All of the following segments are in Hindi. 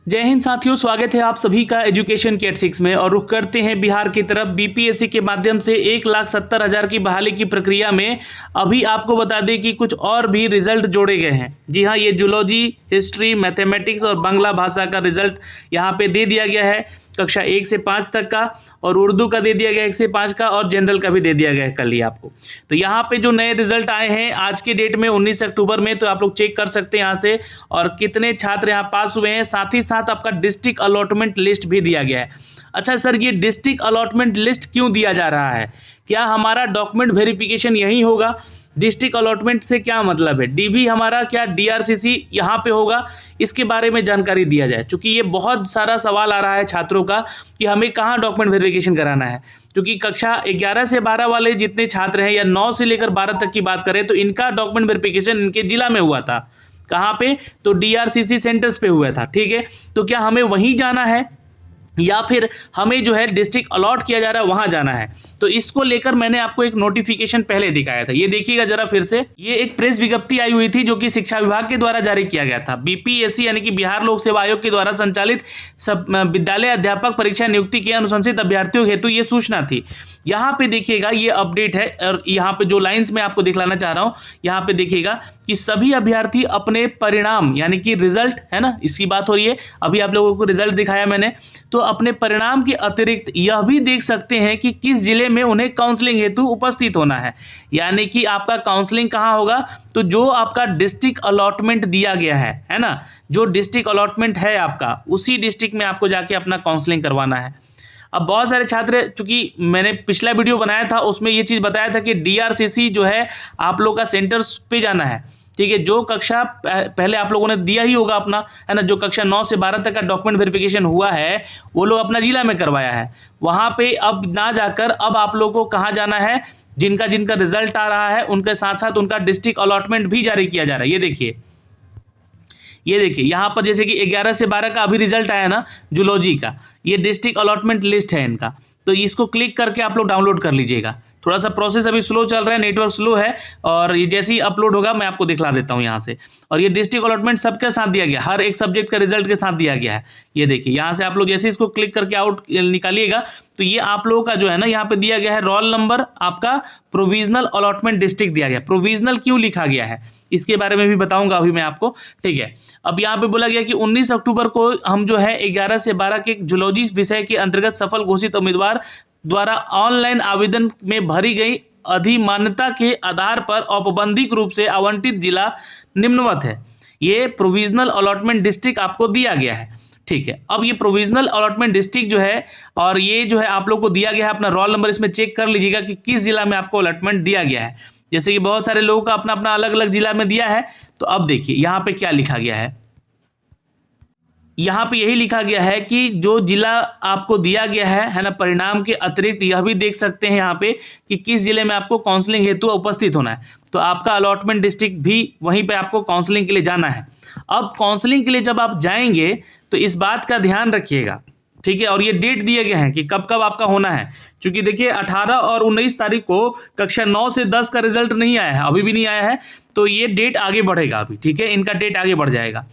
जय हिंद साथियों, स्वागत है आप सभी का एजुकेशन के 6 में। और रुख करते हैं बिहार की तरफ। बीपीएससी के माध्यम से 1,70,000 की बहाली की प्रक्रिया में अभी आपको बता दें कि कुछ और भी रिजल्ट जोड़े गए हैं। जी हाँ, ये जूलॉजी, हिस्ट्री, मैथमेटिक्स और बांग्ला भाषा का रिजल्ट यहाँ पे दे दिया गया है, कक्षा 1 से 5 तक का, और उर्दू का दे दिया गया 1 से 5 का, और जनरल का भी दे दिया गया है कल ही आपको। तो यहाँ पे जो नए रिजल्ट आए हैं आज के डेट में 19 अक्टूबर में, तो आप लोग चेक कर सकते हैं यहाँ से, और कितने छात्र यहाँ पास हुए हैं। साथ ही साथ आपका डिस्ट्रिक्ट अलॉटमेंट लिस्ट भी दिया गया है। अच्छा सर, ये डिस्ट्रिक्ट अलॉटमेंट लिस्ट क्यों दिया जा रहा है? क्या हमारा डॉक्यूमेंट वेरिफिकेशन यही होगा? डिस्ट्रिक्ट अलॉटमेंट से क्या मतलब है? डीबी हमारा क्या डीआरसीसी यहाँ पे होगा? इसके बारे में जानकारी दिया जाए, क्योंकि ये बहुत सारा सवाल आ रहा है छात्रों का कि हमें कहाँ डॉक्यूमेंट वेरिफिकेशन कराना है। क्योंकि कक्षा 11 से 12 वाले जितने छात्र हैं, या 9 से लेकर 12 तक की बात करें, तो इनका डॉक्यूमेंट वेरिफिकेशन इनके जिला में हुआ था। कहाँ पे? तो डीआरसीसी सेंटर्स पे हुआ था। ठीक है, तो क्या हमें वहीं जाना है या फिर हमें जो है डिस्ट्रिक्ट अलॉट किया जा रहा है वहां जाना है? तो इसको लेकर मैंने आपको एक नोटिफिकेशन पहले दिखाया था, ये देखिएगा जरा फिर से। ये एक प्रेस विज्ञप्ति आई हुई थी जो कि शिक्षा विभाग के द्वारा जारी किया गया था। बीपीएससी यानी कि बिहार लोक सेवा आयोग के द्वारा संचालित सब विद्यालय अध्यापक परीक्षा नियुक्ति के अनुशंसित अभ्यर्थियों हेतु ये सूचना थी। यहाँ पे देखिएगा ये अपडेट है, और यहाँ पे जो लाइन्स में आपको दिखलाना चाह रहा हूँ, यहाँ पे देखिएगा कि सभी अभ्यर्थी अपने परिणाम यानी कि रिजल्ट है ना, इसकी बात हो रही है। अभी आप लोगों को रिजल्ट दिखाया मैंने, तो अपने परिणाम के अतिरिक्त यह भी देख सकते हैं कि किस जिले में उन्हें काउंसलिंग हेतु उपस्थित होना है। यानी कि आपका काउंसलिंग कहाँ होगा? तो जो आपका डिस्ट्रिक्ट अलॉटमेंट दिया गया है ना, जो डिस्ट्रिक्ट अलॉटमेंट है आपका, उसी डिस्ट्रिक्ट में आपको जाके अपना काउंसलिंग करवाना है। अब बहुत सारे छात्र, चूंकि मैंने पिछला वीडियो बनाया था उसमें ये चीज़ बताया था कि डीआरसीसी जो है आप लोग का सेंटर्स पे जाना है। ठीक है, जो कक्षा पहले आप लोगों ने दिया ही होगा अपना, है ना, जो कक्षा 9 से 12 तक का डॉक्यूमेंट वेरिफिकेशन हुआ है वो लोग अपना जिला में करवाया है। वहाँ पे अब ना जाकर अब आप लोगों को कहाँ जाना है? जिनका जिनका रिजल्ट आ रहा है उनके साथ साथ उनका डिस्ट्रिक्ट अलॉटमेंट भी जारी किया जा रहा है। ये देखिए यहाँ पर जैसे कि 11 से 12 का अभी रिजल्ट आया ना जूलॉजी का, ये डिस्ट्रिक्ट अलॉटमेंट लिस्ट है इनका। तो इसको क्लिक करके आप लोग डाउनलोड कर लीजिएगा। थोड़ा सा प्रोसेस अभी स्लो चल रहा है, नेटवर्क स्लो है, और ये जैसे ही अपलोड होगा मैं आपको दिखला देता हूँ यहाँ से। और ये डिस्ट्रिक्ट अलॉटमेंट सबके साथ दिया गया, हर एक सब्जेक्ट का रिजल्ट के साथ दिया गया है। ये देखिए यहाँ से आप लोग जैसे इसको क्लिक करके आउट निकालिएगा, तो ये आप लोगों का जो है ना यहाँ पे दिया गया है रोल नंबर, आपका प्रोविजनल अलॉटमेंट डिस्ट्रिक्ट दिया गया। प्रोविजनल क्यों लिखा गया है इसके बारे में भी बताऊंगा अभी मैं आपको। ठीक है, अब यहाँ पे बोला गया कि 19 अक्टूबर को हम जो है 11 से 12 के जूलॉजी विषय के अंतर्गत सफल घोषित उम्मीदवार द्वारा ऑनलाइन आवेदन में भरी गई अधिमान्यता के आधार पर औपबंधिक रूप से आवंटित जिला निम्नवत है। ये प्रोविजनल अलॉटमेंट डिस्ट्रिक्ट आपको दिया गया है। ठीक है, अब ये प्रोविजनल अलॉटमेंट डिस्ट्रिक्ट जो है, और ये जो है आप लोग को दिया गया है अपना रोल नंबर, इसमें चेक कर लीजिएगा कि किस जिला में आपको अलॉटमेंट दिया गया है। जैसे कि बहुत सारे लोगों का अपना अपना अलग अलग जिला में दिया है। तो अब देखिए यहाँ पे क्या लिखा गया है, यहाँ पे यही लिखा गया है कि जो जिला आपको दिया गया है ना, परिणाम के अतिरिक्त यह भी देख सकते हैं यहाँ पे कि किस जिले में आपको काउंसलिंग हेतु उपस्थित होना है। तो आपका अलॉटमेंट डिस्ट्रिक्ट भी वहीं पे आपको काउंसलिंग के लिए जाना है। अब काउंसलिंग के लिए जब आप जाएंगे तो इस बात का ध्यान रखिएगा। ठीक है, और ये डेट दिए गए हैं कि कब कब आपका होना है। क्योंकि देखिए 18 और 19 तारीख को कक्षा 9 से 10 का रिजल्ट नहीं आया है, अभी भी नहीं आया है, तो ये डेट आगे बढ़ेगा अभी। ठीक है, इनका डेट आगे बढ़ जाएगा।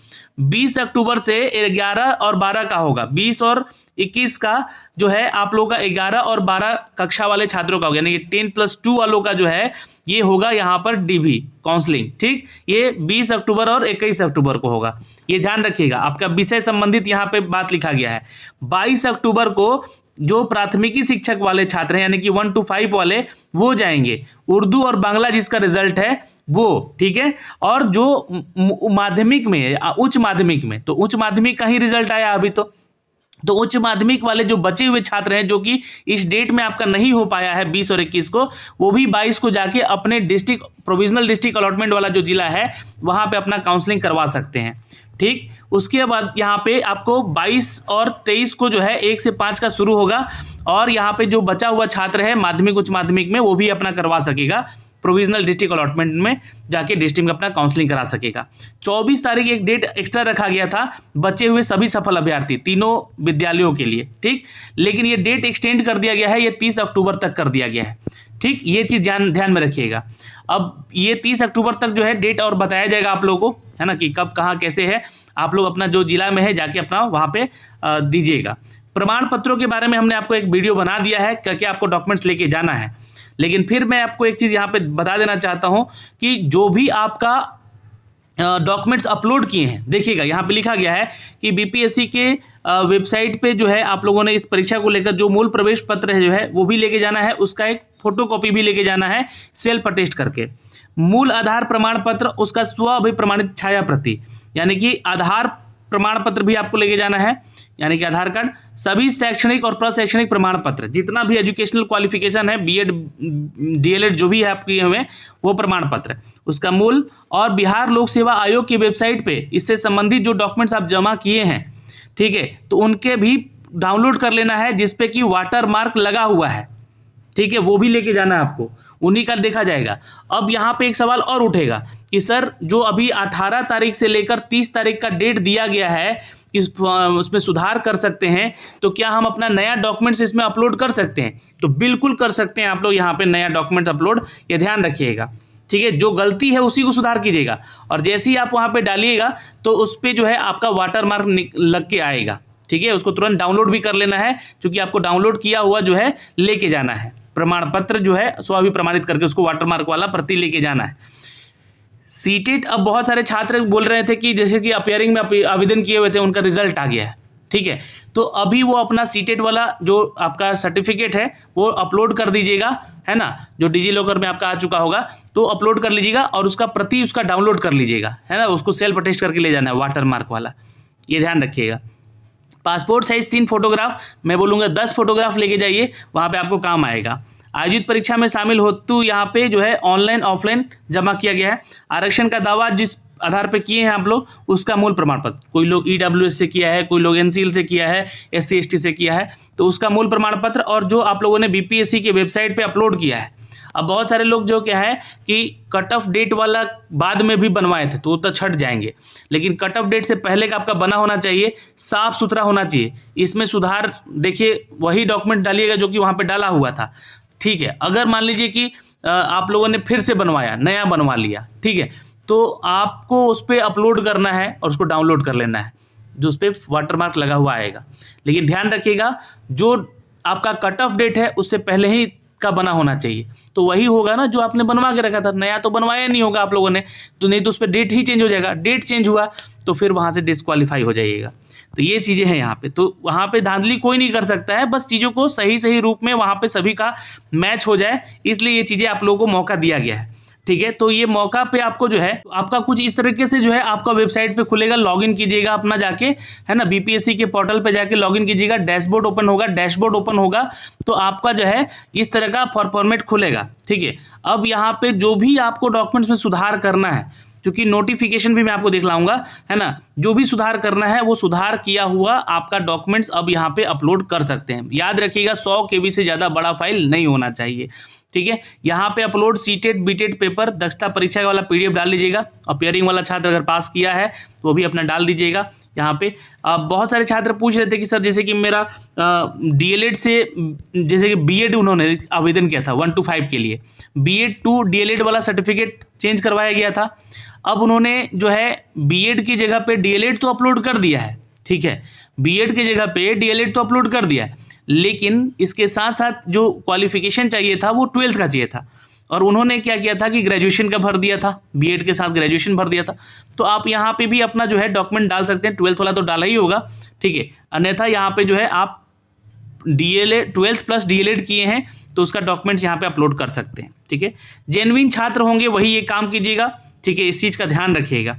20 अक्टूबर से 11 और 12 का होगा। 20 और 21 का जो है आप लोगों का 11 और 12 कक्षा वाले छात्रों का होगा, यानी 10+2 वालों का जो है ये होगा यहाँ पर डीबी काउंसलिंग। ठीक, ये 20 अक्टूबर और 21 अक्टूबर को होगा, ये ध्यान रखिएगा। आपका विषय संबंधित यहाँ पे बात लिखा गया है। 22 अक्टूबर को जो प्राथमिकी शिक्षक वाले छात्र हैं यानी कि 1 to 5 वाले, वो जाएंगे। उर्दू और बांग्ला जिसका रिजल्ट है वो, ठीक है, और जो माध्यमिक में, उच्च माध्यमिक में, तो उच्च माध्यमिक का ही रिजल्ट आया अभी। तो उच्च माध्यमिक वाले जो बचे हुए छात्र हैं जो कि इस डेट में आपका नहीं हो पाया है 20 और 21 को, वो भी 22 को जाके अपने डिस्ट्रिक्ट प्रोविजनल डिस्ट्रिक्ट अलॉटमेंट वाला जो जिला है वहाँ पे अपना काउंसलिंग करवा सकते हैं। ठीक, उसके बाद यहाँ पे आपको 22 और 23 को जो है 1 से 5 का शुरू होगा, और यहाँ पे जो बचा हुआ छात्र है माध्यमिक उच्च माध्यमिक में वो भी अपना करवा सकेगा, प्रोविजनल डिस्ट्रिक्ट अलॉटमेंट में जाके डिस्ट्रिक्ट में अपना काउंसलिंग करा सकेगा। 24 तारीख एक डेट एक्स्ट्रा रखा गया था बचे हुए सभी सफल अभ्यर्थी तीनों विद्यालयों के लिए। ठीक, लेकिन ये डेट एक्सटेंड कर दिया गया है, ये 30 अक्टूबर तक कर दिया गया है। ठीक, ये चीज़ ध्यान में रखिएगा। अब ये 30 अक्टूबर तक जो है डेट और बताया जाएगा आप लोगों को, है ना, कि कब कहाँ कैसे है। आप लोग अपना जो जिला में है जाके अपना वहाँ पे दीजिएगा। प्रमाण पत्रों के बारे में हमने आपको एक वीडियो बना दिया है, क्या आपको डॉक्यूमेंट्स लेके जाना है। लेकिन फिर मैं आपको एक चीज़ यहाँ पे बता देना चाहता हूँ कि जो भी आपका डॉक्यूमेंट्स अपलोड किए हैं, देखिएगा यहाँ पे लिखा गया है कि बीपीएससी के वेबसाइट पे जो है आप लोगों ने इस परीक्षा को लेकर जो मूल प्रवेश पत्र है जो है वो भी लेके जाना है, उसका एक फोटोकॉपी भी लेके जाना है सेल्फ अटेस्ट करके। मूल आधार प्रमाण पत्र, उसका स्व अभिप्रमाणित छाया प्रति, यानी कि आधार प्रमाण पत्र भी आपको लेके जाना है, यानी कि आधार कार्ड, सभी शैक्षणिक और प्रशैक्षणिक प्रमाण पत्र, जितना भी एजुकेशनल क्वालिफिकेशन है, बीएड डीएलएड जो भी है आपके हुए वो प्रमाण पत्र, उसका मूल, और बिहार लोक सेवा आयोग की वेबसाइट पे इससे संबंधित जो डॉक्यूमेंट्स आप जमा किए हैं, ठीक है, तो उनके भी डाउनलोड कर लेना है जिसपे कि वाटर मार्क लगा हुआ है, ठीक है, वो भी लेके जाना है आपको, उन्हीं का देखा जाएगा। अब यहाँ पे एक सवाल और उठेगा कि सर जो अभी 18 तारीख से लेकर 30 तारीख का डेट दिया गया है कि उसमें सुधार कर सकते हैं, तो क्या हम अपना नया डॉक्यूमेंट्स इसमें अपलोड कर सकते हैं? तो बिल्कुल कर सकते हैं आप लोग यहाँ पे नया डॉक्यूमेंट अपलोड, ये ध्यान रखिएगा, ठीक है। जो गलती है उसी को सुधार कीजिएगा, और जैसे ही आप वहाँ पे डालिएगा तो उस पर जो है आपका वाटर मार्क लग के आएगा, ठीक है। उसको तुरंत डाउनलोड भी कर लेना है, क्योंकि आपको डाउनलोड किया हुआ जो है लेके जाना है, प्रमाण पत्र जो है स्व अभिप्रमाणित करके उसको वाटरमार्क वाला प्रति लेके जाना है। सीटेट, अब बहुत सारे छात्र बोल रहे थे कि जैसे कि अपियरिंग में आवेदन किए हुए थे, उनका रिजल्ट आ गया है, ठीक है, तो अभी वो अपना सीटेट वाला जो आपका सर्टिफिकेट है वो अपलोड कर दीजिएगा, है ना, जो डिजी लॉकर में आपका आ चुका होगा, तो अपलोड कर लीजिएगा और उसका प्रति उसका डाउनलोड कर लीजिएगा, है ना, उसको सेल्फ अटेस्ट करके ले जाना है वाटरमार्क वाला, ये ध्यान रखिएगा। पासपोर्ट साइज 3 फोटोग्राफ, मैं बोलूँगा 10 फोटोग्राफ लेके जाइए, वहाँ पे आपको काम आएगा। आयोजित परीक्षा में शामिल हेतु यहाँ पे जो है ऑनलाइन ऑफलाइन जमा किया गया है। आरक्षण का दावा जिस आधार पे किए हैं आप लोग, उसका मूल प्रमाण पत्र, कोई लोग ईडब्ल्यूएस से किया है, कोई लोग एनसीएल से किया है, एससी एसटी से किया है, तो उसका मूल प्रमाण पत्र, और जो आप लोगों ने बीपीएससी के वेबसाइट पे अपलोड किया है। अब बहुत सारे लोग जो क्या है कि कट ऑफ डेट वाला बाद में भी बनवाए थे, तो वो तो छट जाएंगे, लेकिन कट ऑफ डेट से पहले का आपका बना होना चाहिए, साफ सुथरा होना चाहिए। इसमें सुधार देखिए, वही डॉक्यूमेंट डालिएगा जो कि वहाँ पे डाला हुआ था, ठीक है। अगर मान लीजिए कि आप लोगों ने फिर से बनवाया, नया बनवा लिया, ठीक है, तो आपको उस पर अपलोड करना है और उसको डाउनलोड कर लेना है, जो उस पर वाटरमार्क लगा हुआ आएगा। लेकिन ध्यान रखिएगा, जो आपका कट ऑफ डेट है उससे पहले ही का बना होना चाहिए, तो वही होगा ना जो आपने बनवा के रखा था। नया तो बनवाया नहीं होगा आप लोगों ने, तो नहीं तो उस पर डेट ही चेंज हो जाएगा, डेट चेंज हुआ तो फिर वहाँ से डिस्क्वालीफाई हो जाइएगा। तो ये चीज़ें हैं यहाँ पे, तो वहाँ पे धांधली कोई नहीं कर सकता है, बस चीज़ों को सही सही रूप में वहाँ पे सभी का मैच हो जाए, इसलिए ये चीज़ें आप लोगों को मौका दिया गया है, ठीक है। तो ये मौका पे आपको जो है, आपका कुछ इस तरीके से जो है आपका वेबसाइट पे खुलेगा, लॉगिन कीजिएगा अपना जाके, है ना, बीपीएससी के पोर्टल पे जाके लॉगिन कीजिएगा, डैशबोर्ड ओपन होगा, तो आपका जो है इस तरह का फॉर्मेट खुलेगा, ठीक है। अब यहाँ पे जो भी आपको डॉक्यूमेंट्स में सुधार करना है, क्योंकि नोटिफिकेशन भी मैं आपको दिखलाऊंगा, है ना, जो भी सुधार करना है वो सुधार किया हुआ आपका डॉक्यूमेंट्स अब यहाँ पे अपलोड कर सकते हैं। याद रखिएगा 100 KB से ज़्यादा बड़ा फाइल नहीं होना चाहिए, ठीक है। यहाँ पे अपलोड सीटेट बीटेट पेपर दक्षता परीक्षा वाला PDF डाल लीजिएगा। अपियरिंग वाला छात्र अगर पास किया है तो वो भी अपना डाल दीजिएगा यहाँ पे। बहुत सारे छात्र पूछ रहे थे कि सर जैसे कि मेरा DLED से जैसे कि BEd उन्होंने आवेदन किया था 1 to 5 के लिए, BEd to DLED वाला सर्टिफिकेट चेंज करवाया गया था। अब उन्होंने जो है BEd की जगह पे DLED तो अपलोड कर दिया है, ठीक है, BEd की जगह पे DLED तो अपलोड कर दिया है, लेकिन इसके साथ साथ जो क्वालिफिकेशन चाहिए था वो 12th का चाहिए था, और उन्होंने क्या किया था कि ग्रेजुएशन का भर दिया था, BEd के साथ ग्रेजुएशन भर दिया था। तो आप यहाँ पे भी अपना जो है डॉक्यूमेंट डाल सकते हैं, 12th वाला तो डाला ही होगा, ठीक है, अन्यथा यहाँ पे जो है आप DLED 12th प्लस DLED किए हैं तो उसका डॉक्यूमेंट्स यहाँ पे अपलोड कर सकते हैं, ठीक है। जेन्युइन छात्र होंगे वही ये काम कीजिएगा, ठीक है, इस चीज़ का ध्यान रखिएगा।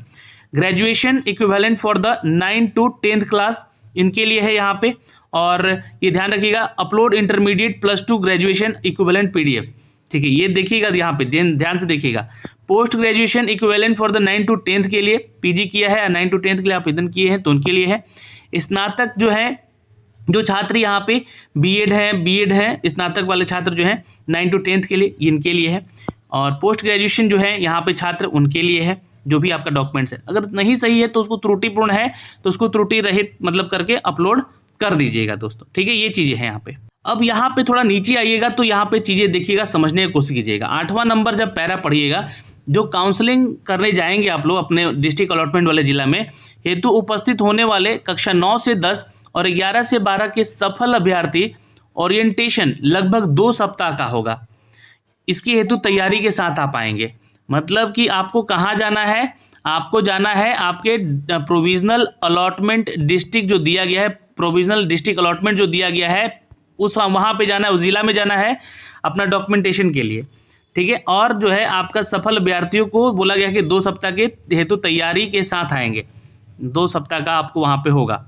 Graduation equivalent for the 9 to 10th class इनके लिए है यहाँ पे, और ये ध्यान रखिएगा upload intermediate +2 graduation equivalent PDF, ठीक है, ये देखिएगा यहाँ पे ध्यान से देखिएगा। Post graduation equivalent for the 9 to 10th के लिए PG किया है, 9 to 10th के लिए आवेदन किए हैं तो उनके लिए है। स्नातक जो है, जो छात्र यहाँ पे BEd है स्नातक वाले छात्र जो हैं 9 to 10th के लिए, इनके लिए है। और पोस्ट ग्रेजुएशन जो है यहाँ पे छात्र उनके लिए है, जो भी आपका डॉक्यूमेंट्स है। अगर नहीं सही है तो उसको त्रुटिपूर्ण है तो उसको त्रुटि रहित मतलब करके अपलोड कर दीजिएगा दोस्तों, ठीक है, ये चीज़ें हैं यहाँ पे। अब यहाँ पे थोड़ा नीचे आइएगा तो यहाँ पे चीज़ें देखिएगा, समझने की कोशिश कीजिएगा। 8वां नंबर जब पैरा पढ़िएगा, जो काउंसलिंग करने जाएंगे आप लोग अपने डिस्ट्रिक्ट अलॉटमेंट वाले जिला में, हेतु उपस्थित होने वाले कक्षा 9 से 10 और 11 से 12 के सफल अभ्यर्थी ओरिएंटेशन लगभग 2 सप्ताह का होगा। इसकी हेतु तैयारी के साथ आप आएंगे। मतलब कि आपको कहाँ जाना है, आपको जाना है आपके प्रोविजनल अलॉटमेंट डिस्ट्रिक्ट जो दिया गया है, प्रोविजनल डिस्ट्रिक्ट अलॉटमेंट जो दिया गया है उस वहाँ पे जाना है, उस जिला में जाना है अपना डॉक्यूमेंटेशन के लिए, ठीक है। और जो है आपका सफल अभ्यर्थियों को बोला गया कि 2 सप्ताह के हेतु तैयारी के साथ आएंगे, 2 सप्ताह का आपको वहाँ पे होगा,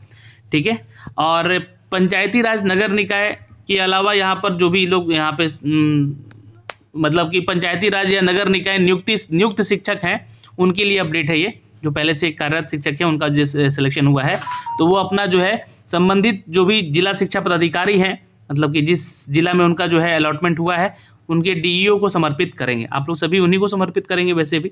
ठीक है। और पंचायती राज नगर निकाय के अलावा यहाँ पर जो भी लोग यहाँ पे मतलब कि पंचायती राज या नगर निकाय नियुक्त शिक्षक हैं उनके लिए अपडेट है ये, जो पहले से कार्यरत शिक्षक हैं उनका जिस सिलेक्शन हुआ है तो वो अपना जो है संबंधित जो भी जिला शिक्षा पदाधिकारी हैं, मतलब कि जिस जिला में उनका जो है अलॉटमेंट हुआ है उनके डीईओ को समर्पित करेंगे। आप लोग सभी उन्हीं को समर्पित करेंगे वैसे भी।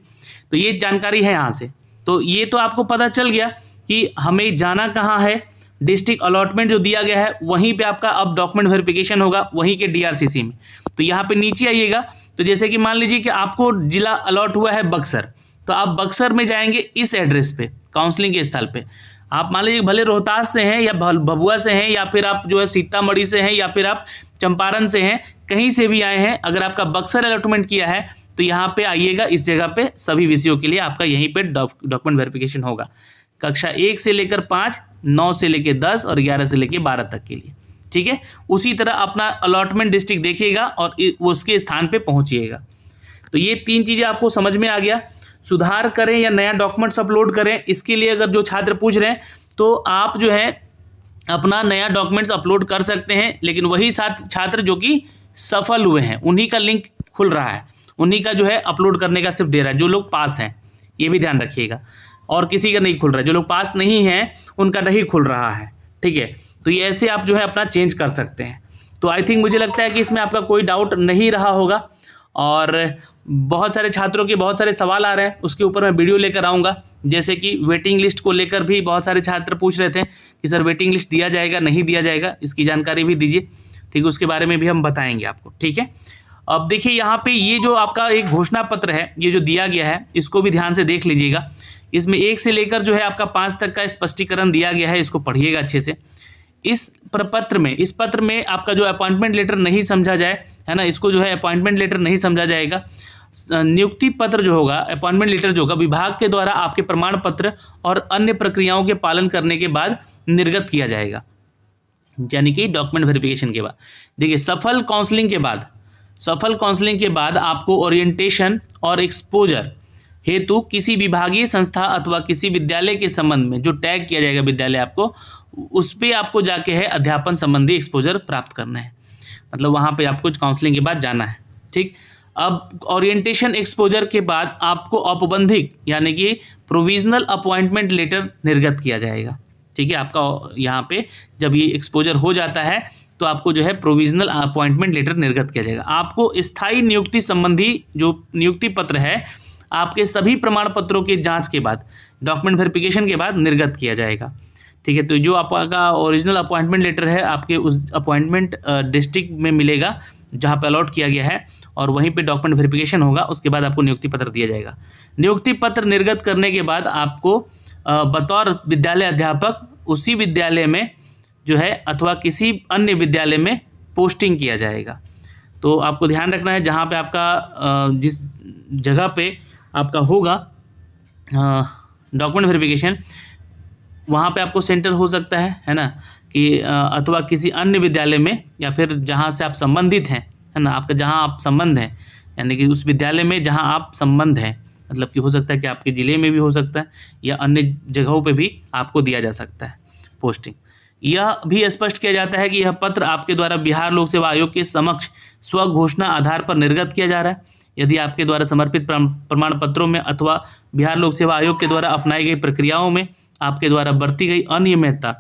तो ये जानकारी है यहाँ से। तो ये तो आपको पता चल गया कि हमें जाना कहाँ है। डिस्ट्रिक्ट अलॉटमेंट जो दिया गया है वहीं पे आपका अब डॉक्यूमेंट वेरिफिकेशन होगा, वहीं के डीआरसीसी में। तो यहाँ पे नीचे आइएगा तो जैसे कि मान लीजिए कि आपको जिला अलॉट हुआ है बक्सर, तो आप बक्सर में जाएंगे इस एड्रेस पे काउंसलिंग के स्थल पे। आप मान लीजिए भले रोहतास से हैं या भभुआ से हैं या फिर आप जो है सीतामढ़ी से हैं या फिर आप चंपारण से हैं, कहीं से भी आए हैं, अगर आपका बक्सर अलॉटमेंट किया है तो यहाँ पे आइएगा, इस जगह पे सभी विषयों के लिए आपका यहीं पे डॉक्यूमेंट वेरिफिकेशन होगा। कक्षा 1 से लेकर 5, 9 से लेकर 10 और 11 से लेकर 12 तक के लिए, ठीक है। उसी तरह अपना अलॉटमेंट डिस्ट्रिक्ट देखिएगा और उसके स्थान पे पहुंचिएगा। तो ये 3 चीज़ें आपको समझ में आ गया। सुधार करें या नया डॉक्यूमेंट्स अपलोड करें, इसके लिए अगर जो छात्र पूछ रहे हैं तो आप जो है अपना नया डॉक्यूमेंट्स अपलोड कर सकते हैं, लेकिन वही छात्र जो कि सफल हुए हैं उन्हीं का लिंक खुल रहा है, उन्हीं का जो है अपलोड करने का सिर्फ दे रहा है। जो लोग पास हैं ये भी ध्यान रखिएगा, और किसी का नहीं खुल रहा है। जो लोग पास नहीं हैं उनका नहीं खुल रहा है, ठीक है। तो ये ऐसे आप जो है अपना चेंज कर सकते हैं। तो आई थिंक मुझे लगता है कि इसमें आपका कोई डाउट नहीं रहा होगा। और बहुत सारे छात्रों के बहुत सारे सवाल आ रहे हैं, उसके ऊपर मैं वीडियो लेकर आऊँगा। जैसे कि वेटिंग लिस्ट को लेकर भी बहुत सारे छात्र पूछ रहे थे कि सर वेटिंग लिस्ट दिया जाएगा नहीं दिया जाएगा, इसकी जानकारी भी दीजिए, ठीक है। उसके बारे में भी हम बताएंगे आपको, ठीक है। अब देखिए यहाँ पे ये जो आपका एक घोषणा पत्र है, ये जो दिया गया है इसको भी ध्यान से देख लीजिएगा। इसमें 1 से लेकर जो है आपका 5 तक का स्पष्टीकरण दिया गया है, इसको पढ़िएगा अच्छे से। इस पत्र में आपका जो अपॉइंटमेंट लेटर नहीं समझा जाए, है ना, इसको जो है अपॉइंटमेंट लेटर नहीं समझा जाएगा। नियुक्ति पत्र जो होगा, अपॉइंटमेंट लेटर जो होगा, विभाग के द्वारा आपके प्रमाण पत्र और अन्य प्रक्रियाओं के पालन करने के बाद निर्गत किया जाएगा, यानी कि डॉक्यूमेंट वेरिफिकेशन के बाद। देखिए सफल काउंसलिंग के बाद आपको ओरिएंटेशन और एक्सपोजर हेतु किसी विभागीय संस्था अथवा किसी विद्यालय के संबंध में जो टैग किया जाएगा विद्यालय आपको, उस पर आपको जाके है अध्यापन संबंधी एक्सपोजर प्राप्त करना है। मतलब वहाँ पे आपको काउंसलिंग के बाद जाना है, ठीक। अब ओरिएंटेशन एक्सपोजर के बाद आपको औपबंधिक यानी कि प्रोविजनल अपॉइंटमेंट लेटर निर्गत किया जाएगा, ठीक है। आपका यहाँ पे जब ये एक्सपोजर हो जाता है तो आपको जो है प्रोविजनल अपॉइंटमेंट लेटर निर्गत किया जाएगा। आपको स्थायी नियुक्ति संबंधी जो नियुक्ति पत्र है आपके सभी प्रमाण पत्रों के जांच के बाद, डॉक्यूमेंट वेरिफिकेशन के बाद निर्गत किया जाएगा, ठीक है। तो जो आपका ओरिजिनल अपॉइंटमेंट लेटर है आपके उस अपॉइंटमेंट डिस्ट्रिक्ट में मिलेगा जहाँ पे अलॉट किया गया है, और वहीं पे डॉक्यूमेंट वेरिफिकेशन होगा, उसके बाद आपको नियुक्ति पत्र दिया जाएगा। नियुक्ति पत्र निर्गत करने के बाद आपको बतौर विद्यालय अध्यापक उसी विद्यालय में जो है अथवा किसी अन्य विद्यालय में पोस्टिंग किया जाएगा। तो आपको ध्यान रखना है जहाँ पे आपका जिस जगह पे आपका होगा डॉक्यूमेंट वेरिफिकेशन, वहाँ पे आपको सेंटर हो सकता है ना, कि अथवा किसी अन्य विद्यालय में, या फिर जहाँ से आप संबंधित हैं, है ना, आपका जहाँ आप संबंध हैं, यानी कि उस विद्यालय में जहाँ आप संबंध हैं, मतलब कि हो सकता है कि आपके ज़िले में भी हो सकता है या अन्य जगहों पे भी आपको दिया जा सकता है पोस्टिंग। यह भी स्पष्ट किया जाता है कि यह पत्र आपके द्वारा बिहार लोक सेवा आयोग के समक्ष स्वघोषणा आधार पर निर्गत किया जा रहा है। यदि आपके द्वारा समर्पित प्रमाण पत्रों में अथवा बिहार लोक सेवा आयोग के द्वारा अपनाई गई प्रक्रियाओं में आपके द्वारा बरती गई अनियमितता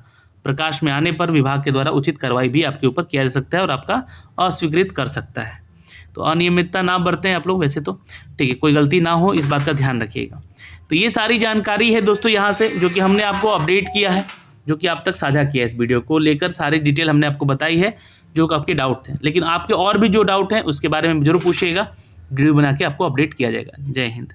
प्रकाश में आने पर विभाग के द्वारा उचित कार्रवाई भी आपके ऊपर किया जा सकता है और आपका अस्वीकृत कर सकता है। तो अनियमितता ना बरतें आप लोग वैसे तो, ठीक है, कोई गलती ना हो, इस बात का ध्यान रखिएगा। तो ये सारी जानकारी है दोस्तों यहाँ से जो कि हमने आपको अपडेट किया है, जो कि आप तक साझा किया है। इस वीडियो को लेकर सारी डिटेल हमने आपको बताई है जो आपके डाउट थे, लेकिन आपके और भी जो डाउट हैं उसके बारे में जरूर पूछिएगा, वीडियो बना के आपको अपडेट किया जाएगा। जय हिंद।